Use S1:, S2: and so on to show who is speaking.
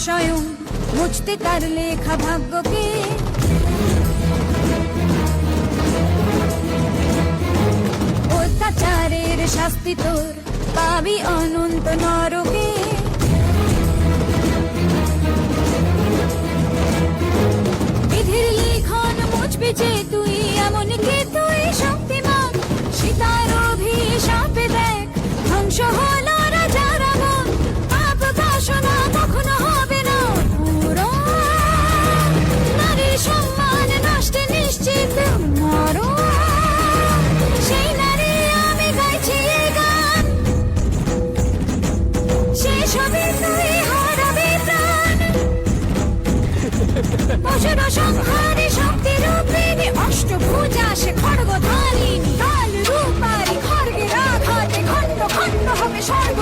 S1: স্বয়ং মুছতে তার লেখা ভাগ্যকে, অত্যাচারের শাস্তি তোর পাবি অনন্ত নরকে। বিধির লিখন মুছবি যে তুই, এমন কি তুই শক্তিমান? সীতার অভিশাপে দেখ ধ্বংস হলো রাজার মন, পাপ বাসনা কখনো হবে না পূরণ, নারীর সম্মান নষ্টে নিশ্চিত মরণ। সেই নারী আমি গাইছি এই গান, শেষ হবে তুই হারাবি প্রাণ। পশুর সংহারে শক্তি রূপিণী, অষ্টভুজা সে খড়গধারিণী, কাল রূপারি খড়গের আঘাতে খণ্ড খণ্ড হবে স্বর্গ